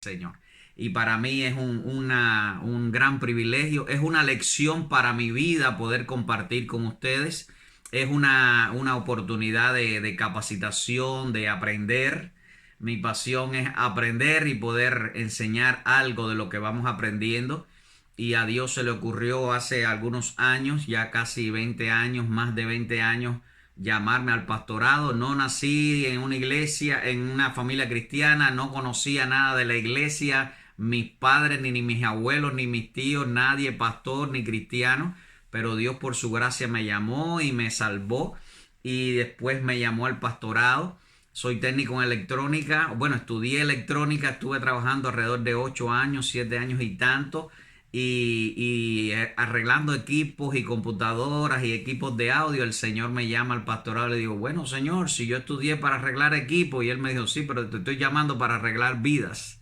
Señor. Y para mí es un gran privilegio, es una lección para mi vida poder compartir con ustedes. Es una oportunidad de capacitación, de aprender. Mi pasión es aprender y poder enseñar algo de lo que vamos aprendiendo. Y a Dios se le ocurrió hace algunos años, ya casi 20 años, más de 20 años, llamarme al pastorado. No nací en una iglesia, en una familia cristiana, no conocía nada de la iglesia, mis padres, ni mis abuelos, ni mis tíos, nadie pastor ni cristiano, pero Dios por su gracia me llamó y me salvó y después me llamó al pastorado. Soy técnico en electrónica, bueno, estudié electrónica, estuve trabajando alrededor de 8 años, 7 años y tanto, y arreglando equipos y computadoras y equipos de audio. El Señor me llama al pastorado y le digo, bueno, Señor, si yo estudié para arreglar equipos, y Él me dijo, sí, pero te estoy llamando para arreglar vidas.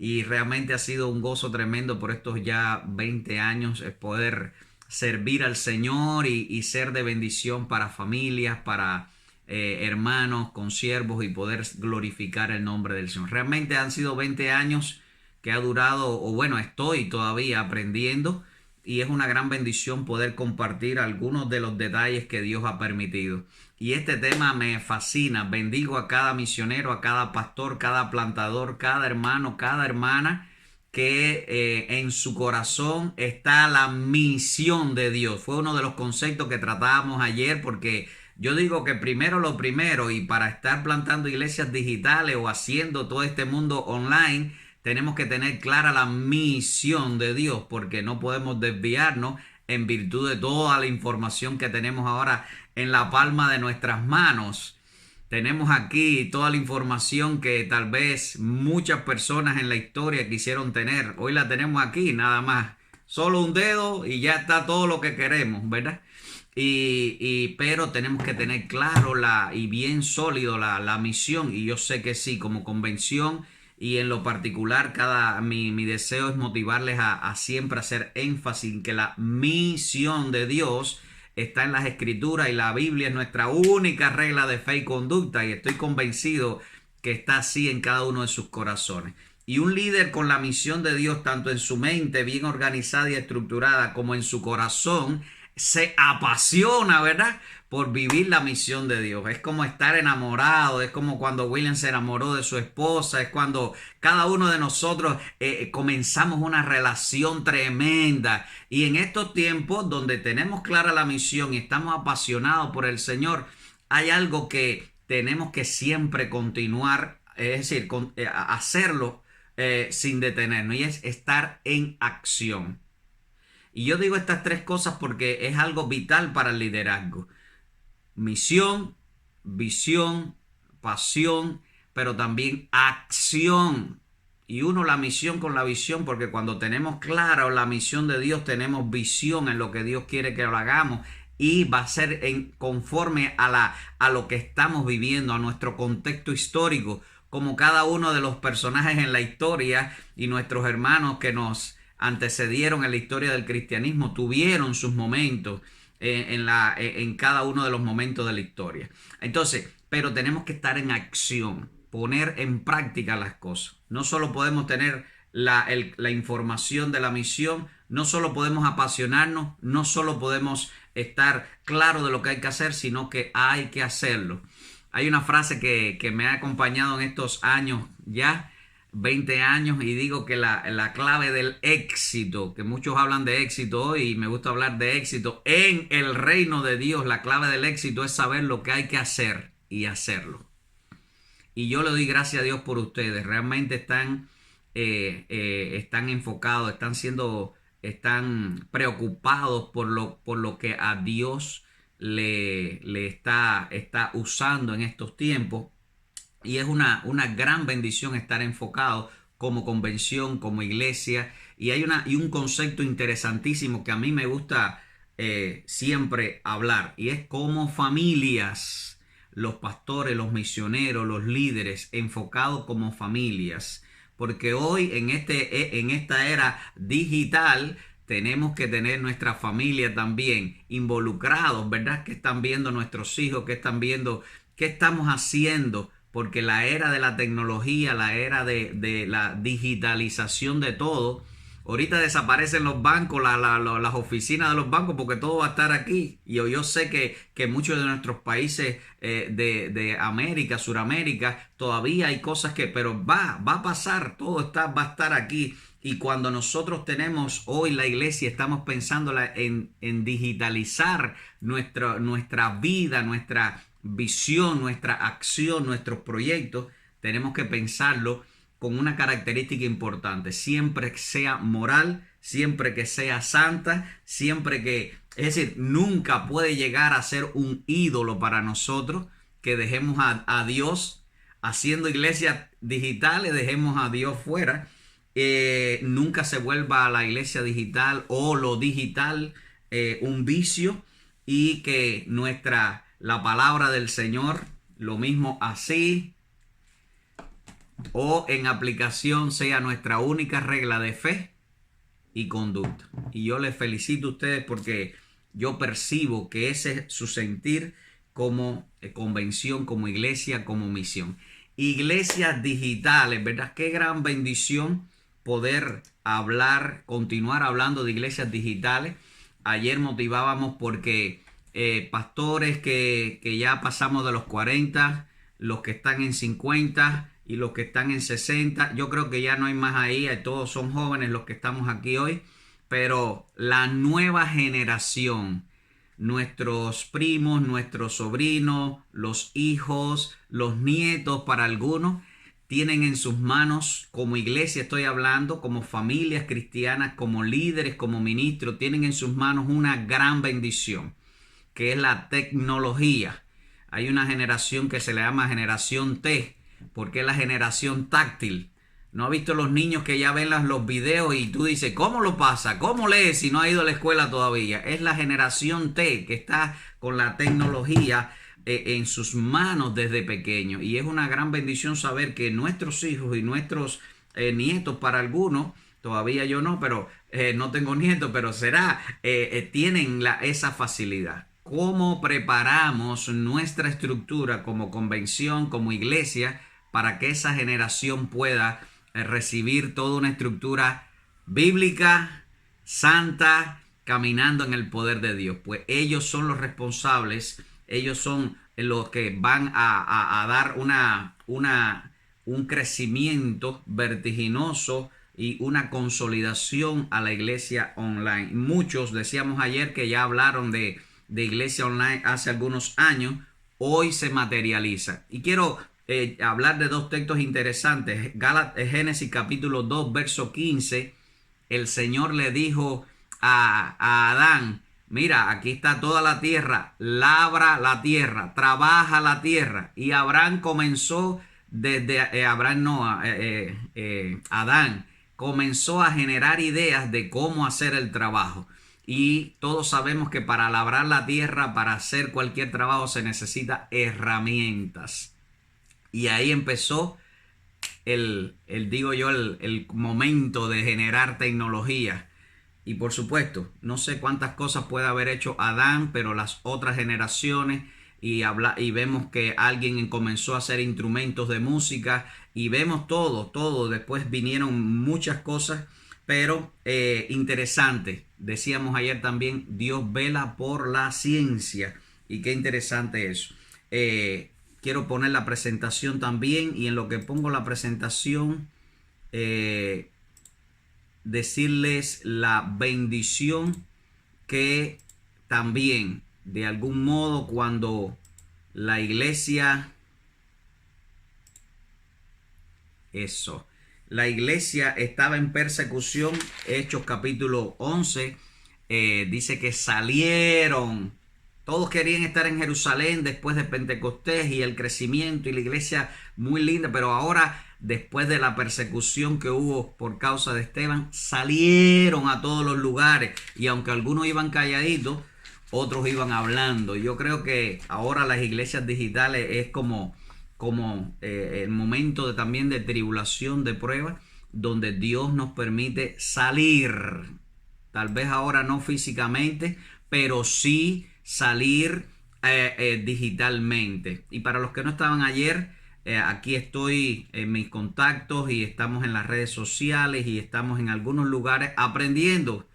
Y realmente ha sido un gozo tremendo por estos ya 20 años poder servir al Señor y ser de bendición para familias, para hermanos, consiervos, y poder glorificar el nombre del Señor. Realmente han sido 20 años que ha durado, o bueno, estoy todavía aprendiendo, y es una gran bendición poder compartir algunos de los detalles que Dios ha permitido. Y este tema me fascina. Bendigo a cada misionero, a cada pastor, cada plantador, cada hermano, cada hermana que en su corazón está la misión de Dios. Fue uno de los conceptos que tratábamos ayer, porque yo digo que primero lo primero, y para estar plantando iglesias digitales o haciendo todo este mundo online, tenemos que tener clara la misión de Dios, porque no podemos desviarnos en virtud de toda la información que tenemos ahora en la palma de nuestras manos. Tenemos aquí toda la información que tal vez muchas personas en la historia quisieron tener. Hoy la tenemos aquí, nada más. Solo un dedo y ya está todo lo que queremos, ¿verdad? Pero tenemos que tener claro y bien sólido la misión. Y yo sé que sí, como convención y en lo particular, mi deseo es motivarles a siempre hacer énfasis en que la misión de Dios está en las Escrituras, y la Biblia es nuestra única regla de fe y conducta, y estoy convencido que está así en cada uno de sus corazones. Y un líder con la misión de Dios, tanto en su mente bien organizada y estructurada, como en su corazón, se apasiona, ¿verdad?, por vivir la misión de Dios. Es como estar enamorado, es como cuando William se enamoró de su esposa, es cuando cada uno de nosotros comenzamos una relación tremenda. Y en estos tiempos donde tenemos clara la misión y estamos apasionados por el Señor, hay algo que tenemos que siempre continuar, es decir, hacerlo sin detenernos, y es estar en acción. Y yo digo estas tres cosas porque es algo vital para el liderazgo. Misión, visión, pasión, pero también acción. Y uno la misión con la visión, porque cuando tenemos clara la misión de Dios, tenemos visión en lo que Dios quiere que lo hagamos, y va a ser conforme a lo que estamos viviendo, a nuestro contexto histórico, como cada uno de los personajes en la historia y nuestros hermanos que nos antecedieron en la historia del cristianismo tuvieron sus momentos en cada uno de los momentos de la historia. Entonces, pero tenemos que estar en acción, poner en práctica las cosas. No solo podemos tener la información de la misión, no solo podemos apasionarnos, no solo podemos estar claro de lo que hay que hacer, sino que hay que hacerlo. Hay una frase que me ha acompañado en estos años ya, 20 años, y digo que la clave del éxito, que muchos hablan de éxito hoy, y me gusta hablar de éxito en el reino de Dios, la clave del éxito es saber lo que hay que hacer y hacerlo. Y yo le doy gracias a Dios por ustedes. Realmente están enfocados, están preocupados por lo que a Dios le está usando en estos tiempos. Y es una gran bendición estar enfocado como convención, como iglesia. Y hay un concepto interesantísimo que a mí me gusta siempre hablar, y es como familias, los pastores, los misioneros, los líderes, enfocados como familias. Porque hoy en esta era digital tenemos que tener nuestra familia también involucrados, ¿verdad? ¿Qué están viendo nuestros hijos? ¿Qué están viendo? ¿Qué estamos haciendo porque la era de la tecnología, la era de la digitalización de todo, ahorita desaparecen los bancos, las oficinas de los bancos, porque todo va a estar aquí. Y yo sé que muchos de nuestros países de América, Suramérica, todavía hay cosas pero va a pasar, va a estar aquí. Y cuando nosotros tenemos hoy la iglesia, estamos pensando en digitalizar nuestra vida, nuestra visión, nuestra acción, nuestros proyectos, tenemos que pensarlo con una característica importante: siempre que sea moral, siempre que sea santa, es decir, nunca puede llegar a ser un ídolo para nosotros que dejemos a Dios haciendo iglesias digitales, dejemos a Dios fuera. Nunca se vuelva a la iglesia digital o lo digital un vicio, y que la palabra del Señor, lo mismo así, o en aplicación, sea nuestra única regla de fe y conducta. Y yo les felicito a ustedes porque yo percibo que ese es su sentir como convención, como iglesia, como misión. Iglesias digitales, ¿verdad? Qué gran bendición poder continuar hablando de iglesias digitales. Ayer motivábamos porque pastores que ya pasamos de los 40, los que están en 50 y los que están en 60, yo creo que ya no hay más ahí, todos son jóvenes los que estamos aquí hoy, pero la nueva generación, nuestros primos, nuestros sobrinos, los hijos, los nietos para algunos, tienen en sus manos, como iglesia estoy hablando, como familias cristianas, como líderes, como ministros, tienen en sus manos una gran bendición, que es la tecnología. Hay una generación que se le llama generación T, porque es la generación táctil. ¿No ha visto los niños que ya ven los videos y tú dices, ¿cómo lo pasa? ¿Cómo lee si no ha ido a la escuela todavía? Es la generación T que está con la tecnología en sus manos desde pequeño. Y es una gran bendición saber que nuestros hijos y nuestros nietos, para algunos, todavía yo no, pero no tengo nietos, pero tienen esa facilidad. ¿Cómo preparamos nuestra estructura como convención, como iglesia, para que esa generación pueda recibir toda una estructura bíblica, santa, caminando en el poder de Dios? Pues ellos son los responsables, ellos son los que van a dar un crecimiento vertiginoso y una consolidación a la iglesia online. Muchos decíamos ayer que ya hablaron de iglesia online hace algunos años, hoy se materializa. Y quiero hablar de dos textos interesantes. Génesis capítulo 2, verso 15. El Señor le dijo a Adán: mira, aquí está toda la tierra, labra la tierra, trabaja la tierra. Y Abraham comenzó Adán comenzó a generar ideas de cómo hacer el trabajo. Y todos sabemos que para labrar la tierra, para hacer cualquier trabajo, se necesita herramientas. Y ahí empezó el momento de generar tecnología. Y por supuesto, no sé cuántas cosas puede haber hecho Adán, pero las otras generaciones, y vemos que alguien comenzó a hacer instrumentos de música, y vemos todo. Después vinieron muchas cosas, pero interesante. Decíamos ayer también, Dios vela por la ciencia, y qué interesante eso. Quiero poner la presentación también, y en lo que pongo la presentación, decirles la bendición que también, de algún modo, cuando la iglesia, la iglesia estaba en persecución, Hechos capítulo 11, dice que salieron. Todos querían estar en Jerusalén después de Pentecostés y el crecimiento y la iglesia muy linda, pero ahora, después de la persecución que hubo por causa de Esteban, salieron a todos los lugares, y aunque algunos iban calladitos, otros iban hablando. Yo creo que ahora las iglesias digitales es como el momento también de tribulación, de prueba, donde Dios nos permite salir. Tal vez ahora no físicamente, pero sí salir digitalmente. Y para los que no estaban ayer, aquí estoy en mis contactos y estamos en las redes sociales y estamos en algunos lugares aprendiendo.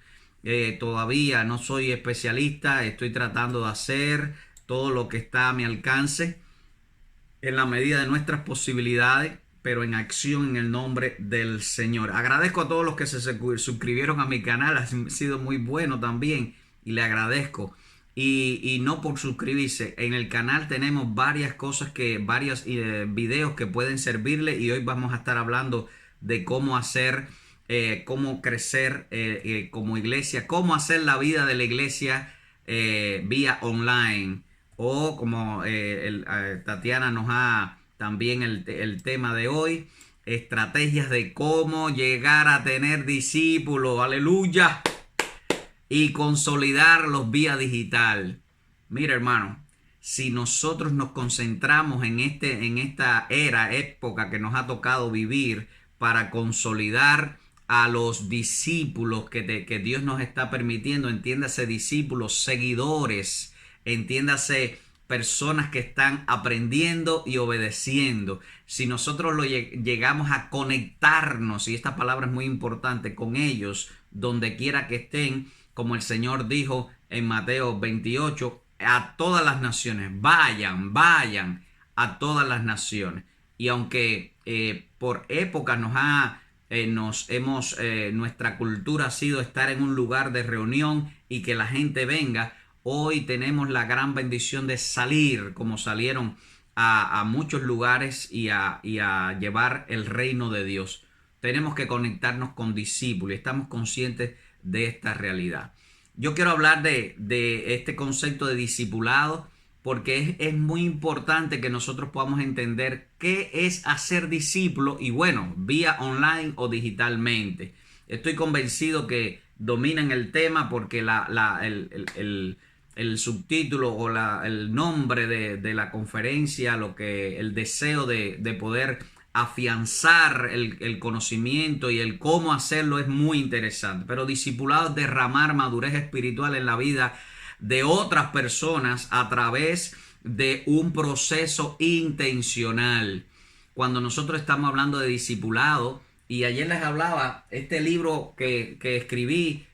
Todavía no soy especialista, estoy tratando de hacer todo lo que está a mi alcance en la medida de nuestras posibilidades, pero en acción en el nombre del Señor. Agradezco a todos los que se suscribieron a mi canal, ha sido muy bueno también y le agradezco. Y no por suscribirse, en el canal tenemos varias cosas varios videos que pueden servirle, y hoy vamos a estar hablando de cómo hacer, cómo crecer como iglesia, cómo hacer la vida de la iglesia vía online, o como Tatiana nos ha también el tema de hoy, estrategias de cómo llegar a tener discípulos, aleluya, y consolidarlos vía digital. Mira, hermano, si nosotros nos concentramos en esta época que nos ha tocado vivir para consolidar a los discípulos que Dios nos está permitiendo, entiéndase discípulos, seguidores, entiéndase personas que están aprendiendo y obedeciendo. Si nosotros llegamos a conectarnos, y esta palabra es muy importante, con ellos, donde quiera que estén, como el Señor dijo en Mateo 28, a todas las naciones, vayan a todas las naciones. Y aunque por épocas nuestra cultura ha sido estar en un lugar de reunión y que la gente venga, hoy tenemos la gran bendición de salir, como salieron a muchos lugares, y a llevar el reino de Dios. Tenemos que conectarnos con discípulos y estamos conscientes de esta realidad. Yo quiero hablar de este concepto de discipulado, porque es muy importante que nosotros podamos entender qué es hacer discípulo, y bueno, vía online o digitalmente. Estoy convencido que dominan el tema, porque el subtítulo o el nombre de la conferencia, el deseo de poder afianzar el conocimiento y el cómo hacerlo es muy interesante. Pero discipulado es derramar madurez espiritual en la vida de otras personas a través de un proceso intencional. Cuando nosotros estamos hablando de discipulado, y ayer les hablaba, este libro que escribí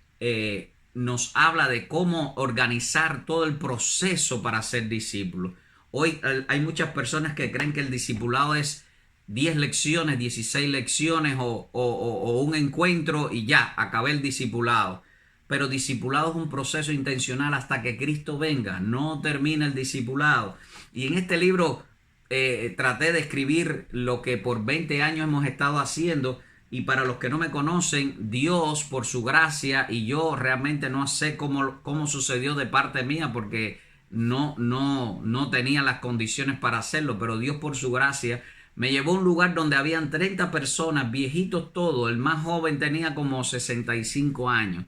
nos habla de cómo organizar todo el proceso para ser discípulo. Hoy hay muchas personas que creen que el discipulado es 10 lecciones, 16 lecciones o un encuentro y ya, acabé el discipulado. Pero discipulado es un proceso intencional hasta que Cristo venga. No termina el discipulado. Y en este libro traté de escribir lo que por 20 años hemos estado haciendo. Y para los que no me conocen, Dios por su gracia, y yo realmente no sé cómo sucedió de parte mía, porque no tenía las condiciones para hacerlo, pero Dios por su gracia me llevó a un lugar donde habían 30 personas, viejitos todos. El más joven tenía como 65 años.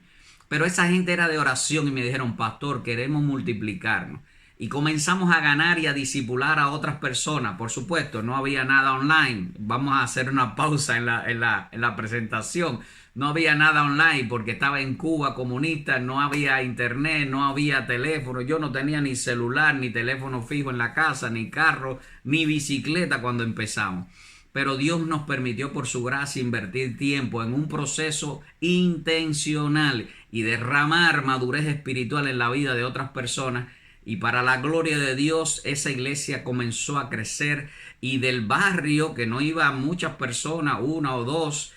Pero esa gente era de oración y me dijeron: pastor, queremos multiplicarnos. Y comenzamos a ganar y a discipular a otras personas. Por supuesto, no había nada online. Vamos a hacer una pausa en la presentación. No había nada online porque estaba en Cuba comunista, no había internet, no había teléfono. Yo no tenía ni celular, ni teléfono fijo en la casa, ni carro, ni bicicleta cuando empezamos. Pero Dios nos permitió por su gracia invertir tiempo en un proceso intencional y derramar madurez espiritual en la vida de otras personas. Y para la gloria de Dios, esa iglesia comenzó a crecer, y del barrio que no iba muchas personas, una o dos,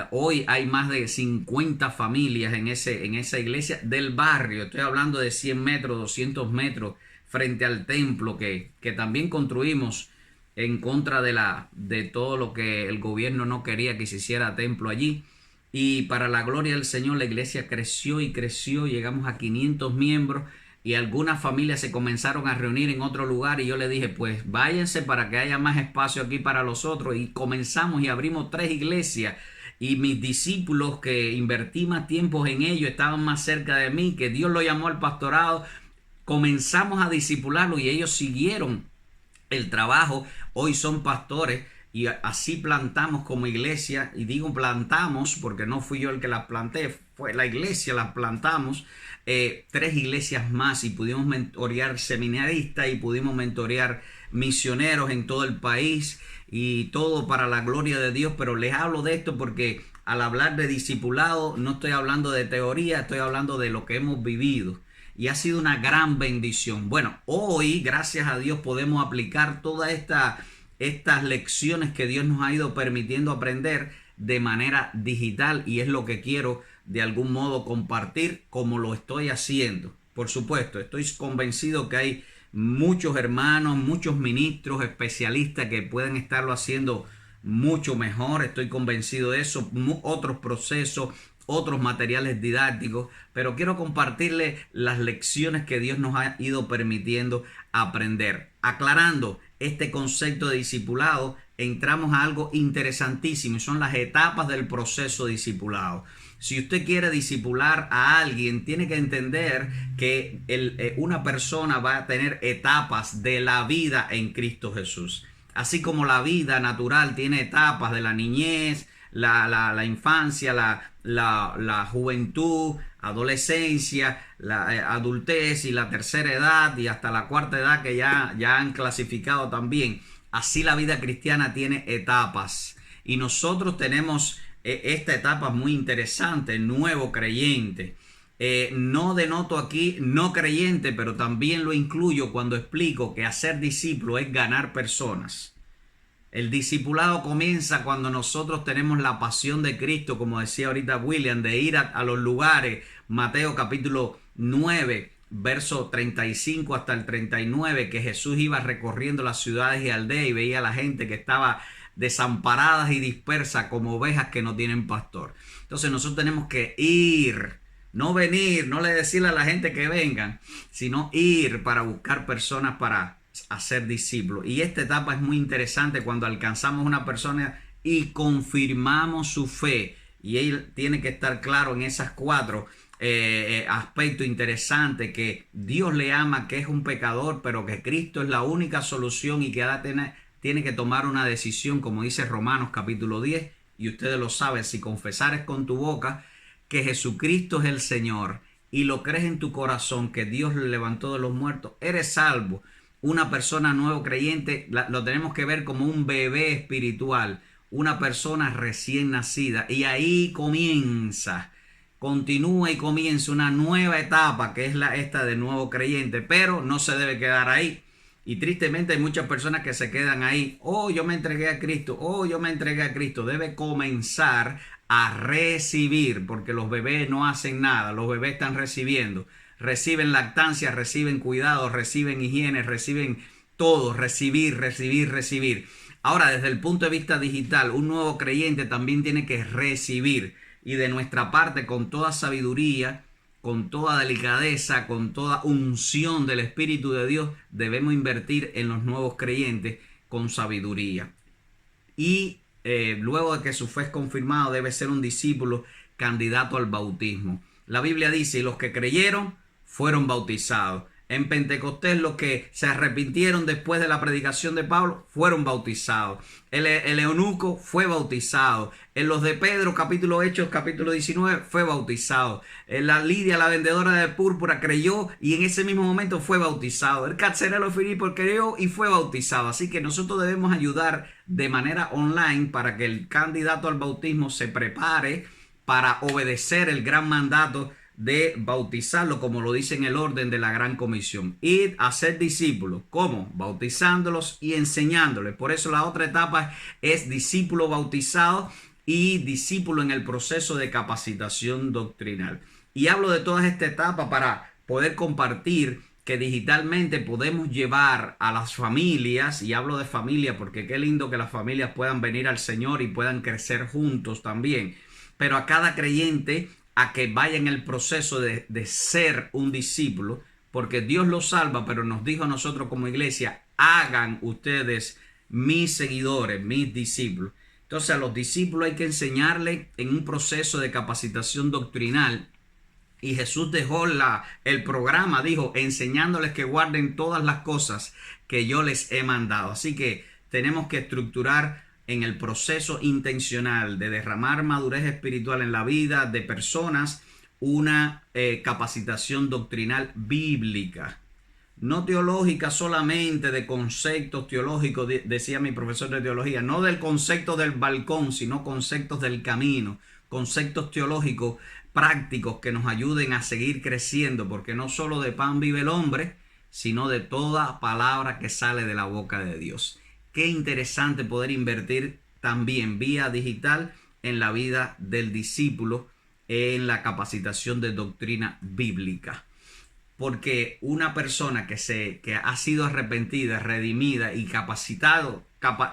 hoy hay más de 50 familias en esa iglesia del barrio. Estoy hablando de 100 metros, 200 metros frente al templo que también construimos en contra de todo lo que el gobierno no quería que se hiciera templo allí. Y para la gloria del Señor, la iglesia creció y creció, llegamos a 500 miembros. Y algunas familias se comenzaron a reunir en otro lugar, y yo le dije: pues váyanse para que haya más espacio aquí para los otros. Y comenzamos y abrimos 3 iglesias, y mis discípulos, que invertí más tiempo en ellos, estaban más cerca de mí, que Dios lo llamó al pastorado. Comenzamos a discipularlos y ellos siguieron el trabajo. Hoy son pastores, y así plantamos como iglesia. Y digo plantamos porque no fui yo el que las planté, fue la iglesia, las plantamos. 3 iglesias más, y pudimos mentorear seminaristas, y pudimos mentorear misioneros en todo el país y todo para la gloria de Dios, pero les hablo de esto porque al hablar de discipulado no estoy hablando de teoría, estoy hablando de lo que hemos vivido. Y ha sido una gran bendición. Bueno, hoy, gracias a Dios, podemos aplicar todas estas lecciones que Dios nos ha ido permitiendo aprender de manera digital. Y es lo que quiero de algún modo compartir como lo estoy haciendo. Por supuesto, estoy convencido que hay muchos hermanos, muchos ministros, especialistas que pueden estarlo haciendo mucho mejor. Estoy convencido de eso. Otros procesos, otros materiales didácticos, pero quiero compartirles las lecciones que Dios nos ha ido permitiendo aprender. Aclarando este concepto de discipulado, entramos a algo interesantísimo y son las etapas del proceso discipulado. Si usted quiere discipular a alguien, tiene que entender que una persona va a tener etapas de la vida en Cristo Jesús. Así como la vida natural tiene etapas de la niñez, la infancia, la juventud, adolescencia, la adultez y la tercera edad y hasta la cuarta edad que ya han clasificado también. Así la vida cristiana tiene etapas y nosotros tenemos esta etapa muy interesante, nuevo creyente. No denoto aquí no creyente, pero también lo incluyo cuando explico que hacer discípulo es ganar personas. El discipulado comienza cuando nosotros tenemos la pasión de Cristo, como decía ahorita William, de ir a los lugares. Mateo capítulo 9, verso 35 hasta el 39, que Jesús iba recorriendo las ciudades y aldeas y veía a la gente que estaba desamparadas y dispersas como ovejas que no tienen pastor. Entonces nosotros tenemos que ir, no venir, no le decirle a la gente que vengan, sino ir para buscar personas para hacer discípulos. Y esta etapa es muy interesante cuando alcanzamos una persona y confirmamos su fe. Y él tiene que estar claro en esas cuatro aspectos interesantes: que Dios le ama, que es un pecador, pero que Cristo es la única solución y que tiene que tomar una decisión, como dice Romanos capítulo 10. Y ustedes lo saben: si confesares con tu boca que Jesucristo es el Señor y lo crees en tu corazón que Dios le levantó de los muertos, eres salvo. Una persona nuevo creyente lo tenemos que ver como un bebé espiritual, una persona recién nacida. Y ahí continúa y comienza una nueva etapa, que es esta de nuevo creyente, pero no se debe quedar ahí. Y tristemente hay muchas personas que se quedan ahí. Oh, yo me entregué a Cristo. Oh, yo me entregué a Cristo. Debe comenzar a recibir, porque los bebés no hacen nada. Los bebés están recibiendo. Reciben lactancia, reciben cuidado, reciben higiene, reciben todo, recibir. Ahora, desde el punto de vista digital, un nuevo creyente también tiene que recibir. Y de nuestra parte, con toda sabiduría, con toda delicadeza, con toda unción del Espíritu de Dios, debemos invertir en los nuevos creyentes con sabiduría. Y luego de que su fe es confirmada, debe ser un discípulo candidato al bautismo. La Biblia dice: y los que creyeron fueron bautizados. En Pentecostés, los que se arrepintieron después de la predicación de Pablo fueron bautizados. El eunuco fue bautizado. En los de Pedro, capítulo Hechos, capítulo 19, fue bautizado. La Lidia, la vendedora de púrpura, creyó y en ese mismo momento fue bautizado. El carcelero de Filipo creyó y fue bautizado. Así que nosotros debemos ayudar de manera online para que el candidato al bautismo se prepare para obedecer el gran mandato de bautizarlo, como lo dice en el orden de la Gran Comisión. Ir a ser discípulos. ¿Cómo? Bautizándolos y enseñándoles. Por eso la otra etapa es discípulo bautizado y discípulo en el proceso de capacitación doctrinal. Y hablo de todas estas etapas para poder compartir que digitalmente podemos llevar a las familias, y hablo de familia porque qué lindo que las familias puedan venir al Señor y puedan crecer juntos también, pero a cada creyente a que vaya en el proceso de ser un discípulo, porque Dios los salva, pero nos dijo a nosotros como iglesia: hagan ustedes mis seguidores, mis discípulos. Entonces a los discípulos hay que enseñarles en un proceso de capacitación doctrinal. Y Jesús dejó el programa, dijo, enseñándoles que guarden todas las cosas que yo les he mandado. Así que tenemos que estructurar en el proceso intencional de derramar madurez espiritual en la vida de personas una capacitación doctrinal bíblica. no teológica solamente de conceptos teológicos, decía mi profesor de teología, no del concepto del balcón, sino conceptos del camino, conceptos teológicos prácticos que nos ayuden a seguir creciendo, porque no solo de pan vive el hombre, sino de toda palabra que sale de la boca de Dios. Qué interesante poder invertir también vía digital en la vida del discípulo, en la capacitación de doctrina bíblica. Porque una persona que ha sido arrepentida, redimida y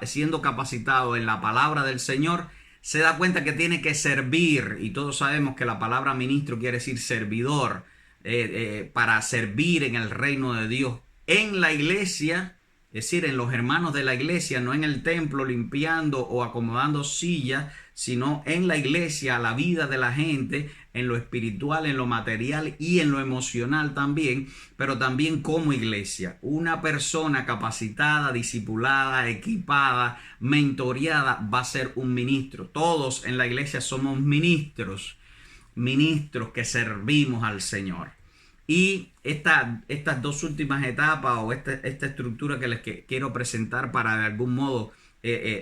siendo capacitado en la palabra del Señor, se da cuenta que tiene que servir, y todos sabemos que la palabra ministro quiere decir servidor, para servir en el reino de Dios, en la iglesia, es decir, en los hermanos de la iglesia, no en el templo limpiando o acomodando sillas, sino en la iglesia, la vida de la gente, en lo espiritual, en lo material y en lo emocional también, pero también como iglesia. Una persona capacitada, discipulada, equipada, mentoreada va a ser un ministro. Todos en la iglesia somos ministros que servimos al Señor. Y estas dos últimas etapas o esta estructura que les quiero presentar para de algún modo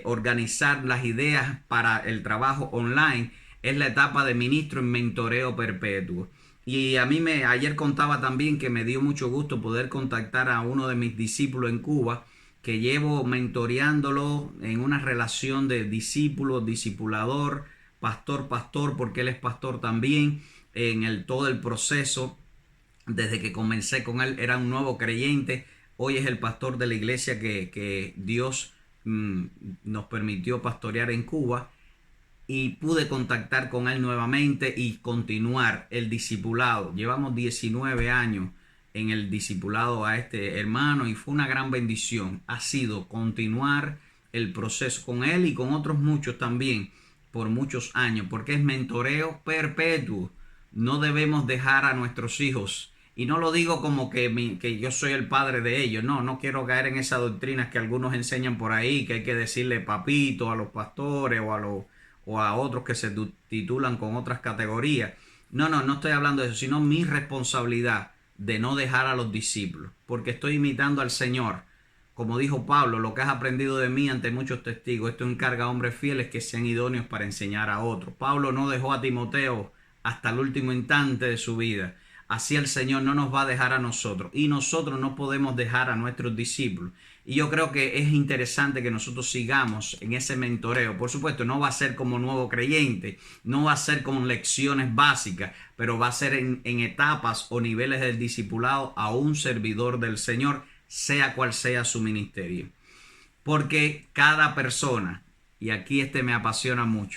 organizar las ideas para el trabajo online es la etapa de ministro en mentoreo perpetuo. Y ayer contaba también que me dio mucho gusto poder contactar a uno de mis discípulos en Cuba, que llevo mentoreándolo en una relación de discípulo, discipulador, pastor, porque él es pastor también, en todo el proceso. Desde que comencé con él era un nuevo creyente. Hoy es el pastor de la iglesia que Dios nos permitió pastorear en Cuba, y pude contactar con él nuevamente y continuar el discipulado. Llevamos 19 años en el discipulado a este hermano y fue una gran bendición. Ha sido continuar el proceso con él y con otros muchos también por muchos años, porque es mentoreo perpetuo. No debemos dejar a nuestros hijos. Y no lo digo como que yo soy el padre de ellos. No quiero caer en esas doctrinas que algunos enseñan por ahí, que hay que decirle papito a los pastores o a otros que se titulan con otras categorías. No estoy hablando de eso, sino mi responsabilidad de no dejar a los discípulos, porque estoy imitando al Señor. Como dijo Pablo, lo que has aprendido de mí ante muchos testigos, esto encarga a hombres fieles que sean idóneos para enseñar a otros. Pablo no dejó a Timoteo hasta el último instante de su vida. Así el Señor no nos va a dejar a nosotros, y nosotros no podemos dejar a nuestros discípulos. Y yo creo que es interesante que nosotros sigamos en ese mentoreo. Por supuesto, no va a ser como nuevo creyente, no va a ser con lecciones básicas, pero va a ser en etapas o niveles del discipulado a un servidor del Señor, sea cual sea su ministerio. Porque cada persona, y aquí me apasiona mucho,